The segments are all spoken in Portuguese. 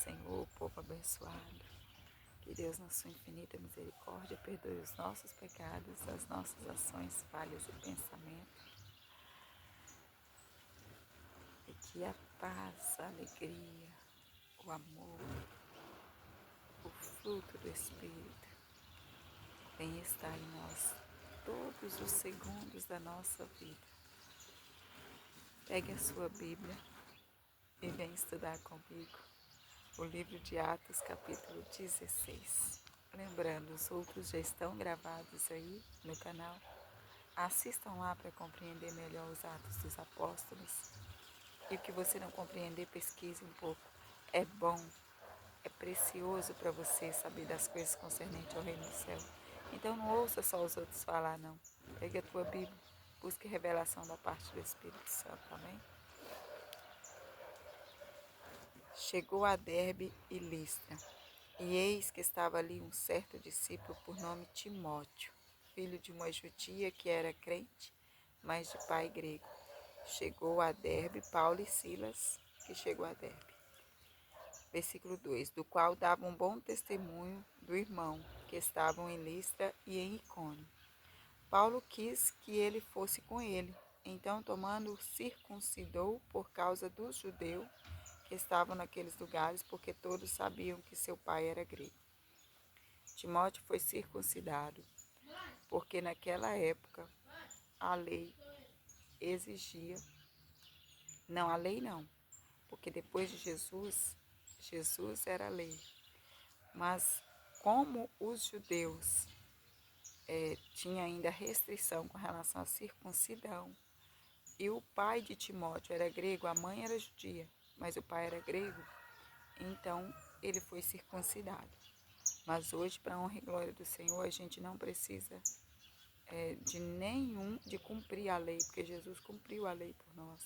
Senhor, povo abençoado. Que Deus, na sua infinita misericórdia, perdoe os nossos pecados, as nossas ações, falhas e pensamentos. E que a paz, a alegria, o amor, o fruto do Espírito venha estar em nós todos os segundos da nossa vida. Pegue a sua Bíblia e venha estudar comigo o livro de Atos, capítulo 16. Lembrando, os outros já estão gravados aí no canal. Assistam lá para compreender melhor os Atos dos Apóstolos. E o que você não compreender, pesquise um pouco. É bom, é precioso para você saber das coisas concernentes ao reino do céu. Então não ouça só os outros falar, não. Pegue a tua Bíblia, busque revelação da parte do Espírito Santo, amém? Chegou a Derbe e Listra, e eis que estava ali um certo discípulo por nome Timóteo, filho de uma judia que era crente, mas de pai grego. Chegou a Derbe, Paulo e Silas, que chegou a Derbe. Versículo 2, do qual dava um bom testemunho do irmão, que estavam em Listra e em Icônio. Paulo quis que ele fosse com ele, então tomando-o circuncidou por causa dos judeus que estavam naqueles lugares, porque todos sabiam que seu pai era grego. Timóteo foi circuncidado, porque naquela época a lei exigia, não, a lei não, porque depois de Jesus era a lei, mas como os judeus tinham ainda restrição com relação à circuncidão, e o pai de Timóteo era grego, a mãe era judia, mas o pai era grego, então ele foi circuncidado. Mas hoje, para a honra e glória do Senhor, a gente não precisa de cumprir a lei, porque Jesus cumpriu a lei por nós.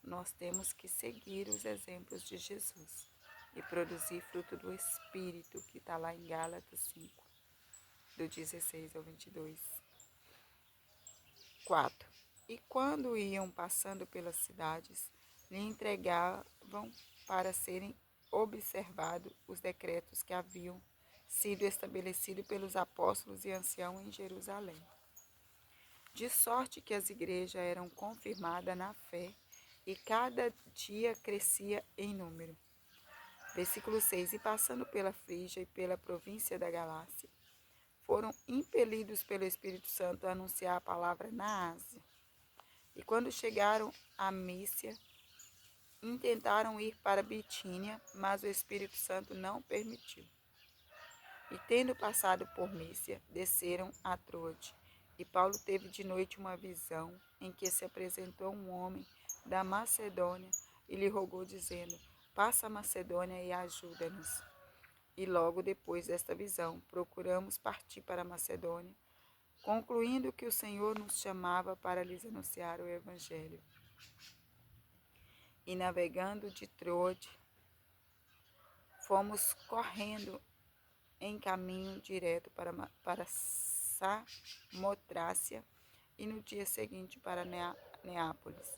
Nós temos que seguir os exemplos de Jesus e produzir fruto do Espírito, que está lá em Gálatas 5, do 16 ao 22. 4. E quando iam passando pelas cidades, lhe entregavam para serem observados os decretos que haviam sido estabelecidos pelos apóstolos e anciãos em Jerusalém. De sorte que as igrejas eram confirmadas na fé e cada dia crescia em número. Versículo 6. E passando pela Frígia e pela província da Galácia, foram impelidos pelo Espírito Santo a anunciar a palavra na Ásia. E quando chegaram a Mísia, intentaram ir para Bitínia, mas o Espírito Santo não permitiu. E tendo passado por Mísia, desceram a Troade. E Paulo teve de noite uma visão, em que se apresentou um homem da Macedônia e lhe rogou, dizendo: passa a Macedônia e ajuda-nos. E logo depois desta visão, procuramos partir para a Macedônia, concluindo que o Senhor nos chamava para lhes anunciar o Evangelho. E navegando de Troade, fomos correndo em caminho direto para Samotrácia e no dia seguinte para Neápolis,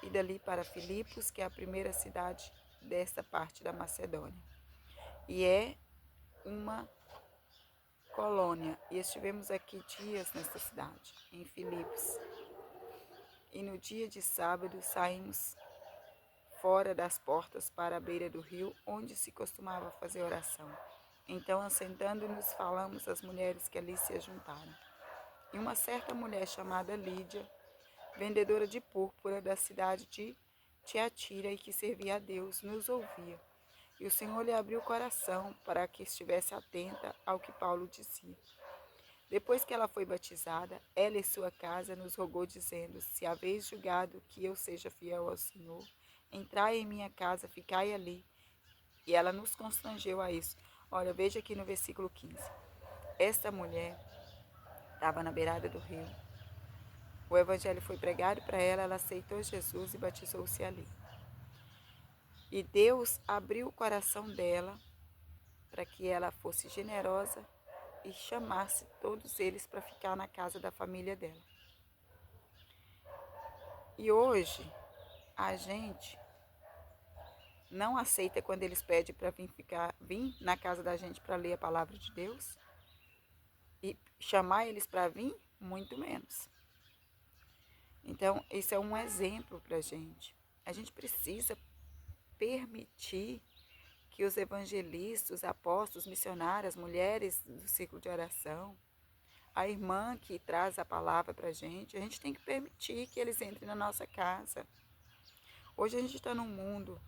e dali para Filipos, que é a primeira cidade desta parte da Macedônia. E é uma colônia, e estivemos aqui dias nesta cidade, em Filipos. E no dia de sábado saímos fora das portas para a beira do rio, onde se costumava fazer oração. Então, assentando-nos, falamos às mulheres que ali se ajuntaram. E uma certa mulher chamada Lídia, vendedora de púrpura da cidade de Tiatira e que servia a Deus, nos ouvia. E o Senhor lhe abriu o coração para que estivesse atenta ao que Paulo dizia. Depois que ela foi batizada, ela e sua casa nos rogou, dizendo: se haveis julgado que eu seja fiel ao Senhor, entrai em minha casa, ficai ali. E ela nos constrangeu a isso. Olha, veja aqui no versículo 15. Esta mulher estava na beirada do rio. O evangelho foi pregado para ela, ela aceitou Jesus e batizou-se ali. E Deus abriu o coração dela para que ela fosse generosa e chamasse todos eles para ficar na casa da família dela. E hoje, a gente não aceita quando eles pedem para vir na casa da gente para ler a palavra de Deus. E chamar eles para vir, muito menos. Então, isso é um exemplo para a gente. A gente precisa permitir que os evangelistas, os apóstolos, missionários, as mulheres do ciclo de oração, a irmã que traz a palavra para a gente tem que permitir que eles entrem na nossa casa. Hoje a gente está num mundo,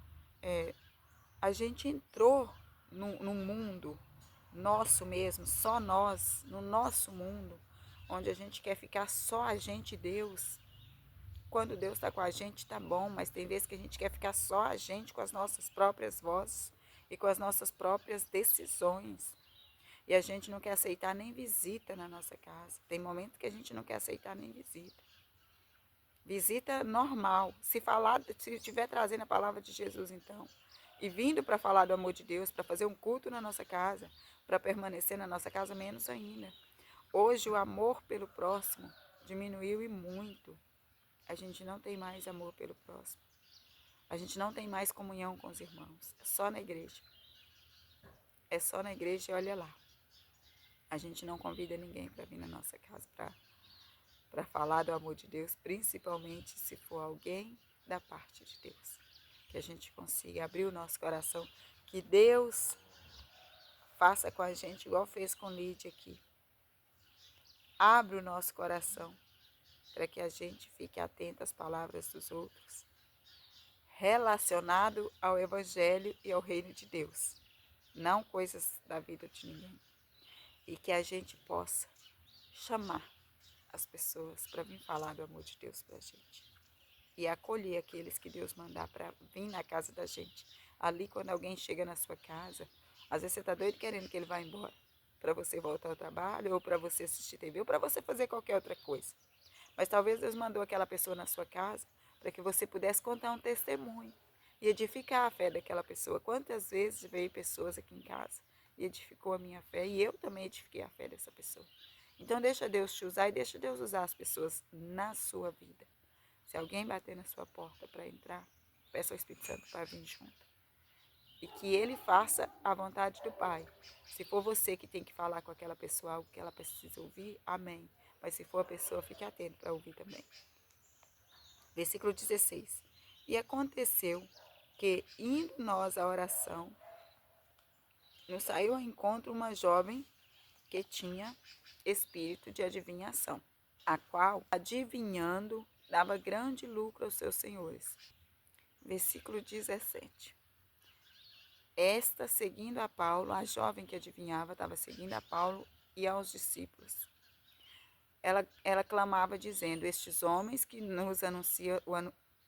a gente entrou num mundo nosso mesmo, só nós, no nosso mundo, onde a gente quer ficar só a gente e Deus. Quando Deus está com a gente, tá bom, mas tem vezes que a gente quer ficar só a gente com as nossas próprias vozes e com as nossas próprias decisões. E a gente não quer aceitar nem visita na nossa casa. Tem momentos que a gente não quer aceitar nem visita. Visita normal. Se estiver trazendo a palavra de Jesus, então, e vindo para falar do amor de Deus, para fazer um culto na nossa casa, para permanecer na nossa casa, menos ainda. Hoje o amor pelo próximo diminuiu e muito. A gente não tem mais amor pelo próximo. A gente não tem mais comunhão com os irmãos. É só na igreja. É só na igreja e olha lá. A gente não convida ninguém para vir na nossa casa para falar do amor de Deus, principalmente se for alguém da parte de Deus. Que a gente consiga abrir o nosso coração. Que Deus faça com a gente igual fez com Lídia aqui. Abre o nosso coração para que a gente fique atento às palavras dos outros, relacionado ao Evangelho e ao Reino de Deus, não coisas da vida de ninguém. E que a gente possa chamar as pessoas para vir falar do amor de Deus para a gente. E acolher aqueles que Deus mandar para vir na casa da gente. Ali, quando alguém chega na sua casa, às vezes você está doido querendo que ele vá embora, para você voltar ao trabalho, ou para você assistir TV, ou para você fazer qualquer outra coisa. Mas talvez Deus mandou aquela pessoa na sua casa para que você pudesse contar um testemunho e edificar a fé daquela pessoa. Quantas vezes veio pessoas aqui em casa e edificou a minha fé, e eu também edifiquei a fé dessa pessoa. Então deixa Deus te usar e deixa Deus usar as pessoas na sua vida. Se alguém bater na sua porta para entrar, peça ao Espírito Santo para vir junto. E que ele faça a vontade do Pai. Se for você que tem que falar com aquela pessoa algo que ela precisa ouvir, amém. Mas se for a pessoa, fique atento para ouvir também. Versículo 16. E aconteceu que, indo nós à oração, nos saiu ao encontro uma jovem que tinha espírito de adivinhação, a qual, adivinhando, dava grande lucro aos seus senhores. Versículo 17. Esta, seguindo a Paulo, a jovem que adivinhava, estava seguindo a Paulo e aos discípulos. Ela clamava dizendo: estes homens que nos anunciam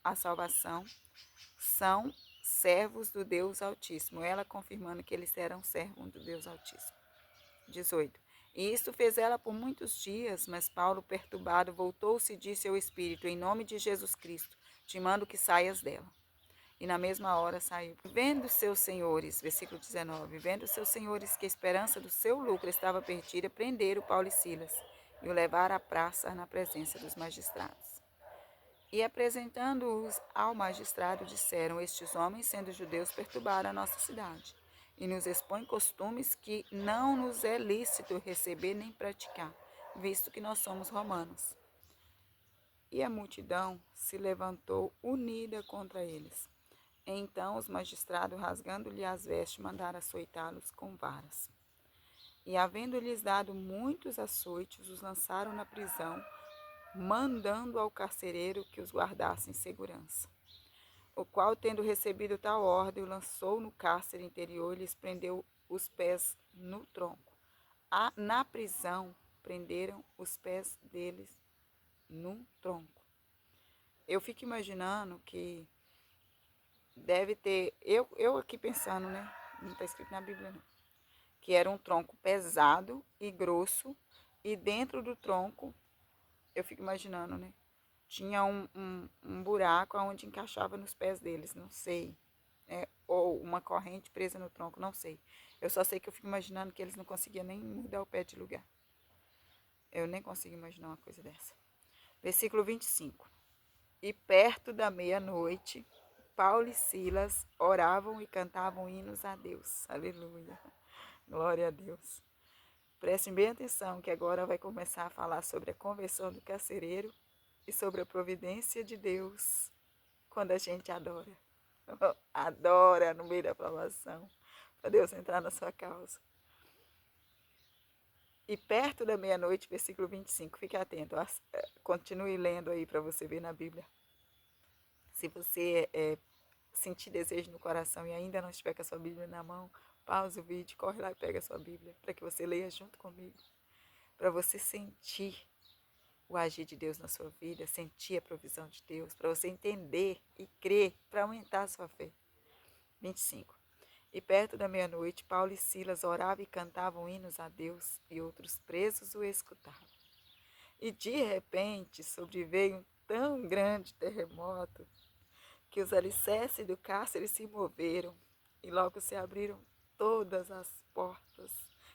a salvação são servos do Deus Altíssimo. Ela confirmando que eles eram servos do Deus Altíssimo. 18. E isto fez ela por muitos dias, mas Paulo, perturbado, voltou-se e disse ao Espírito: em nome de Jesus Cristo, te mando que saias dela. E na mesma hora saiu. Vendo seus senhores, versículo 19, vendo seus senhores que a esperança do seu lucro estava perdida, prenderam Paulo e Silas e o levaram à praça na presença dos magistrados. E apresentando-os ao magistrado, disseram: estes homens, sendo judeus, perturbaram a nossa cidade e nos expõem costumes que não nos é lícito receber nem praticar, visto que nós somos romanos. E a multidão se levantou unida contra eles. Então os magistrados, rasgando-lhe as vestes, mandaram açoitá-los com varas. E, havendo-lhes dado muitos açoites, os lançaram na prisão, mandando ao carcereiro que os guardasse em segurança. O qual, tendo recebido tal ordem, o lançou no cárcere interior e lhes prendeu os pés no tronco. Na prisão, prenderam os pés deles no tronco. Eu fico imaginando que deve ter, eu aqui pensando, né? Não está escrito na Bíblia, não. Que era um tronco pesado e grosso, e dentro do tronco, eu fico imaginando, né? Tinha um buraco onde encaixava nos pés deles, não sei. Ou uma corrente presa no tronco, não sei. Eu só sei que eu fico imaginando que eles não conseguiam nem mudar o pé de lugar. Eu nem consigo imaginar uma coisa dessa. Versículo 25. E perto da meia-noite, Paulo e Silas oravam e cantavam hinos a Deus. Aleluia. Glória a Deus. Prestem bem atenção que agora vai começar a falar sobre a conversão do carcereiro e sobre a providência de Deus quando a gente adora. Adora no meio da provação, para Deus entrar na sua causa. E perto da meia-noite, versículo 25, fique atento, continue lendo aí para você ver na Bíblia. Se você sentir desejo no coração e ainda não estiver com a sua Bíblia na mão, pausa o vídeo, corre lá e pega a sua Bíblia, para que você leia junto comigo, para você sentir o agir de Deus na sua vida, sentir a provisão de Deus, para você entender e crer, para aumentar a sua fé. 25. E perto da meia-noite, Paulo e Silas oravam e cantavam hinos a Deus, e outros presos o escutavam. E de repente sobreveio um tão grande terremoto que os alicerces do cárcere se moveram, e logo se abriram todas as portas,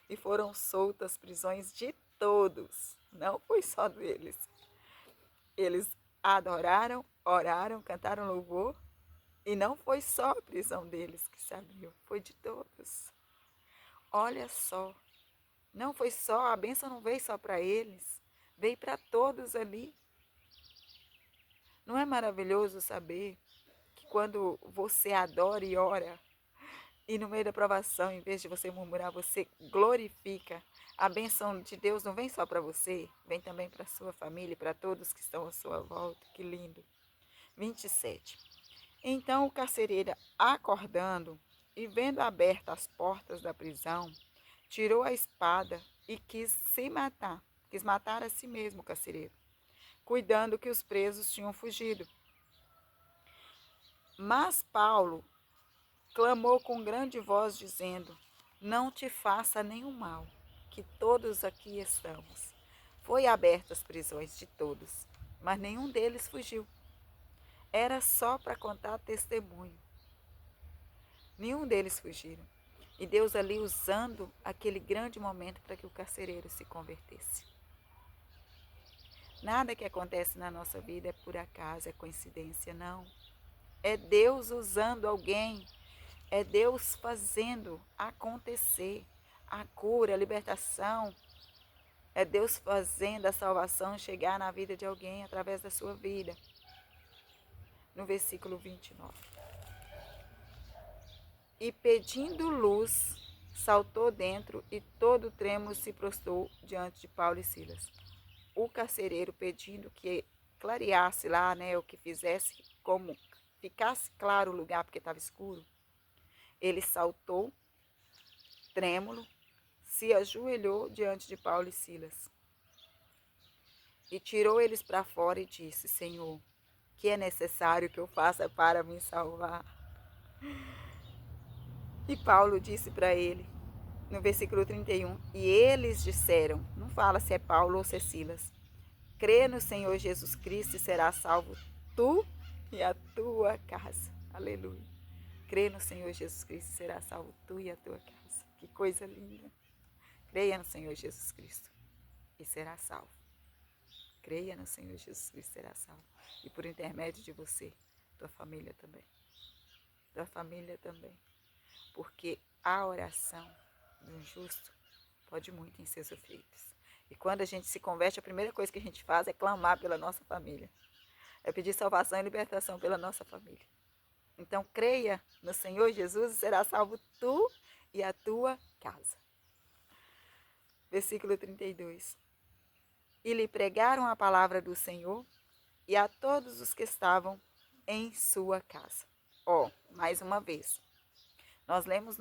e foram soltas as prisões de todos, não foi só deles. Eles adoraram, oraram, cantaram louvor, e não foi só a prisão deles que se abriu, foi de todos. Olha só, não foi só, a bênção não veio só para eles, veio para todos ali. Não é maravilhoso saber que quando você adora e ora, e no meio da provação, em vez de você murmurar, você glorifica, a bênção de Deus não vem só para você, vem também para a sua família e para todos que estão à sua volta. Que lindo. 27. Então o carcereiro, acordando e vendo abertas as portas da prisão, tirou a espada e quis matar a si mesmo o carcereiro, cuidando que os presos tinham fugido. Mas Paulo clamou com grande voz, dizendo: não te faça nenhum mal, que todos aqui estamos. Foi abertas as prisões de todos, mas nenhum deles fugiu. Era só para contar testemunho. Nenhum deles fugiram. E Deus ali usando aquele grande momento para que o carcereiro se convertesse. Nada que acontece na nossa vida é por acaso, é coincidência, não. É Deus usando alguém, é Deus fazendo acontecer a cura, a libertação. É Deus fazendo a salvação chegar na vida de alguém através da sua vida. No versículo 29. E pedindo luz, saltou dentro e todo trêmulo se prostrou diante de Paulo e Silas. O carcereiro pedindo que clareasse lá, né, o que fizesse, como ficasse claro o lugar, porque estava escuro. Ele saltou, trêmulo, se ajoelhou diante de Paulo e Silas. E tirou eles para fora e disse: Senhor, que é necessário que eu faça para me salvar? E Paulo disse para ele, no versículo 31, e eles disseram, não fala se é Paulo ou se é Silas, crê no Senhor Jesus Cristo e serás salvo tu e a tua casa. Aleluia. Crê no Senhor Jesus Cristo e serás salvo tu e a tua casa. Que coisa linda. Creia no Senhor Jesus Cristo e será salvo. Creia no Senhor Jesus Cristo e será salvo. E por intermédio de você, tua família também. Tua família também. Porque a oração de um justo pode muito em seus efeitos. E quando a gente se converte, a primeira coisa que a gente faz é clamar pela nossa família. É pedir salvação e libertação pela nossa família. Então, creia no Senhor Jesus e será salvo tu e a tua casa. Versículo 32. E lhe pregaram a palavra do Senhor e a todos os que estavam em sua casa. Mais uma vez. Nós lemos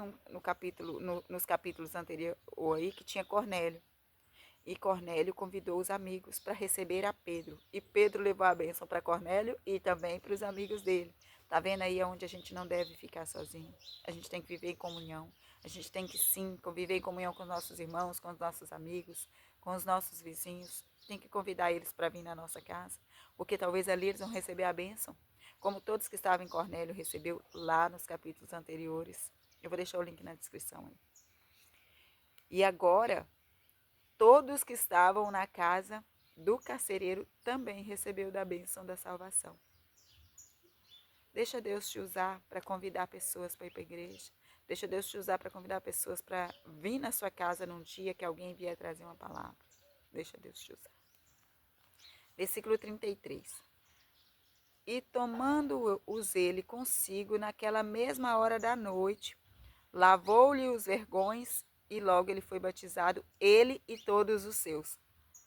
nos capítulos anteriores aí que tinha Cornélio. E Cornélio convidou os amigos para receber a Pedro. E Pedro levou a bênção para Cornélio e também para os amigos dele. Está vendo aí onde a gente não deve ficar sozinho? A gente tem que viver em comunhão. A gente tem que sim conviver em comunhão com os nossos irmãos, com os nossos amigos, com os nossos vizinhos. Tem que convidar eles para vir na nossa casa. Porque talvez ali eles vão receber a bênção. Como todos que estavam em Cornélio recebeu lá nos capítulos anteriores. Eu vou deixar o link na descrição aí. E agora, todos que estavam na casa do carcereiro também recebeu da bênção da salvação. Deixa Deus te usar para convidar pessoas para ir para a igreja. Deixa Deus te usar para convidar pessoas para vir na sua casa num dia que alguém vier trazer uma palavra. Deixa Deus te usar. Versículo 33. E tomando-os ele consigo naquela mesma hora da noite, lavou-lhe os vergões e logo ele foi batizado, ele e todos os seus.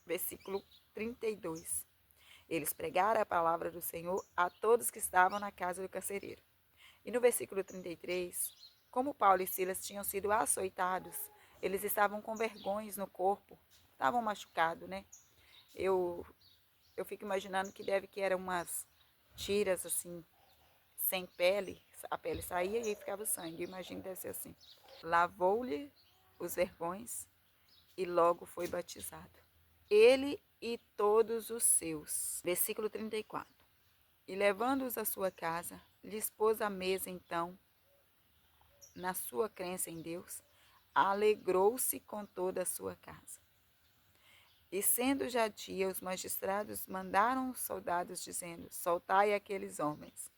Versículo 32. Eles pregaram a palavra do Senhor a todos que estavam na casa do carcereiro. E no versículo 33, como Paulo e Silas tinham sido açoitados, eles estavam com vergões no corpo, estavam machucados, né? Eu fico imaginando que deve que eram umas tiras assim, sem pele, a pele saía e aí ficava o sangue. Eu imagino que deve ser assim. Lavou-lhe os vergões e logo foi batizado. Ele e todos os seus. Versículo 34. E levando-os à sua casa, lhes pôs a mesa então, na sua crença em Deus, alegrou-se com toda a sua casa. E sendo já dia, os magistrados mandaram os soldados, dizendo, soltai aqueles homens.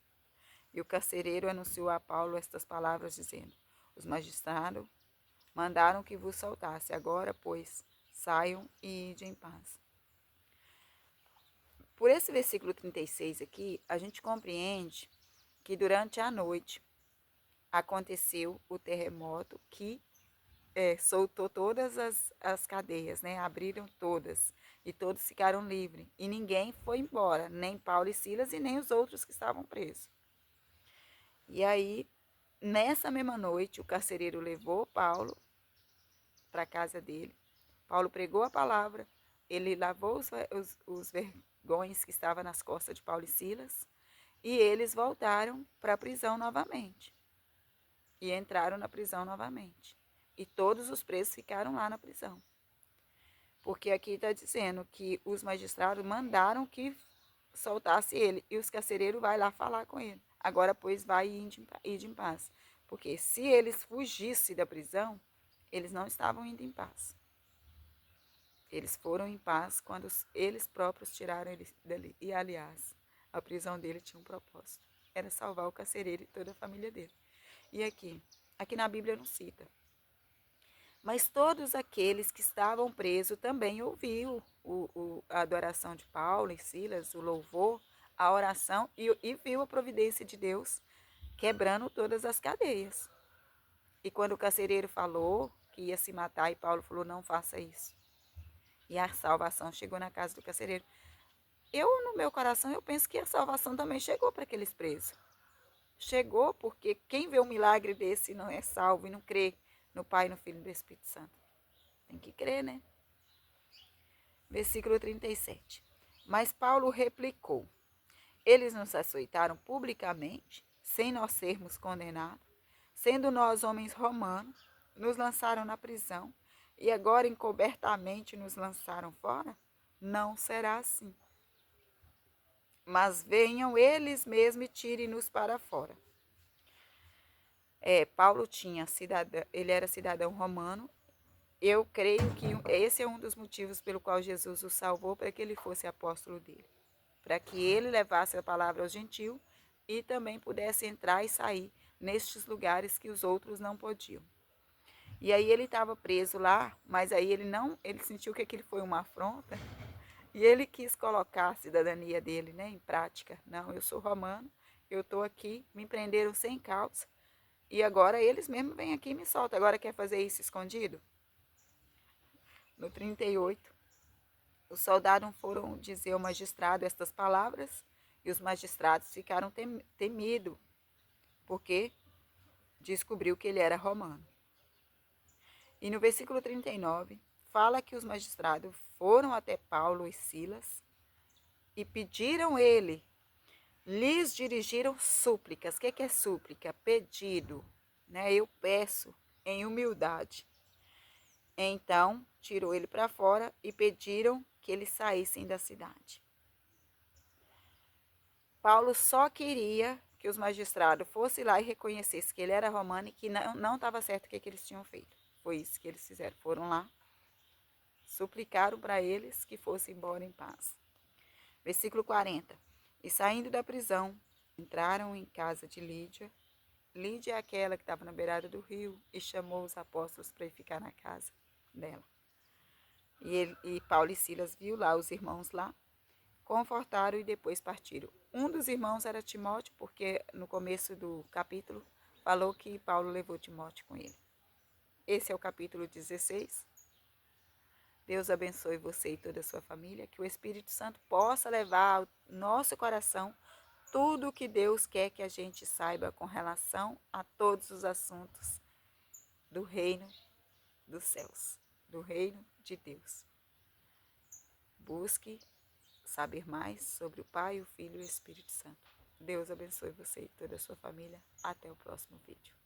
E o carcereiro anunciou a Paulo estas palavras, dizendo, os magistrados mandaram que vos soltasse. Agora, pois, saiam e ide em paz. Por esse versículo 36 aqui, a gente compreende que durante a noite aconteceu o terremoto que soltou todas as cadeias, né? Abriram todas e todos ficaram livres. E ninguém foi embora, nem Paulo e Silas e nem os outros que estavam presos. E aí, nessa mesma noite, o carcereiro levou Paulo para a casa dele. Paulo pregou a palavra, ele lavou os vergões que estavam nas costas de Paulo e Silas e eles voltaram para a prisão novamente. E entraram na prisão novamente. E todos os presos ficaram lá na prisão. Porque aqui está dizendo que os magistrados mandaram que soltasse ele. E os carcereiros vai lá falar com ele. Agora, pois, vai ir em paz. Porque se eles fugissem da prisão, eles não estavam indo em paz. Eles foram em paz quando eles próprios tiraram ele dali. E, aliás, a prisão dele tinha um propósito. Era salvar o carcereiro e toda a família dele. E aqui na Bíblia não cita. Mas todos aqueles que estavam presos também ouviram a adoração de Paulo e Silas, o louvor, a oração e viu a providência de Deus quebrando todas as cadeias. E quando o carcereiro falou que ia se matar e Paulo falou, não faça isso. E a salvação chegou na casa do carcereiro. No meu coração, eu penso que a salvação também chegou para aqueles presos. Chegou porque quem vê um milagre desse não é salvo e não crê no Pai, no Filho e no Espírito Santo. Tem que crer, né? Versículo 37. Mas Paulo replicou, eles nos açoitaram publicamente, sem nós sermos condenados, sendo nós homens romanos, nos lançaram na prisão e agora encobertamente nos lançaram fora? Não será assim. Mas venham eles mesmos e tirem-nos para fora. Paulo ele era cidadão romano. Eu creio que esse é um dos motivos pelo qual Jesus o salvou, para que ele fosse apóstolo dele. Para que ele levasse a palavra aos gentios e também pudesse entrar e sair nestes lugares que os outros não podiam. E aí ele estava preso lá, mas aí ele sentiu que aquilo foi uma afronta e ele quis colocar a cidadania dele, né, em prática. Não, eu sou romano, eu estou aqui, me prenderam sem causa e agora eles mesmos vêm aqui e me soltam. Agora quer fazer isso escondido? No 38, os soldados foram dizer ao magistrado estas palavras e os magistrados ficaram temidos, porque descobriu que ele era romano. E no versículo 39, fala que os magistrados foram até Paulo e Silas e pediram ele, lhes dirigiram súplicas. O que é súplica? Pedido, né? Eu peço em humildade. Então, tirou ele para fora e pediram que eles saíssem da cidade. Paulo só queria que os magistrados fossem lá e reconhecessem que ele era romano e que não estava certo o que eles tinham feito. Foi isso que eles fizeram. Foram lá, suplicaram para eles que fossem embora em paz. Versículo 40. E saindo da prisão, Entraram em casa de Lídia. Lídia é aquela que estava na beirada do rio e chamou os apóstolos para ir ficar na casa dela. E Paulo e Silas viu lá os irmãos lá, confortaram e depois partiram. Um dos irmãos era Timóteo, porque no começo do capítulo falou que Paulo levou Timóteo com ele. Esse é o capítulo 16. Deus abençoe você e toda a sua família, que o Espírito Santo possa levar ao nosso coração tudo o que Deus quer que a gente saiba com relação a todos os assuntos do reino dos céus, do reino de Deus. Busque saber mais sobre o Pai, o Filho e o Espírito Santo. Deus abençoe você e toda a sua família. Até o próximo vídeo.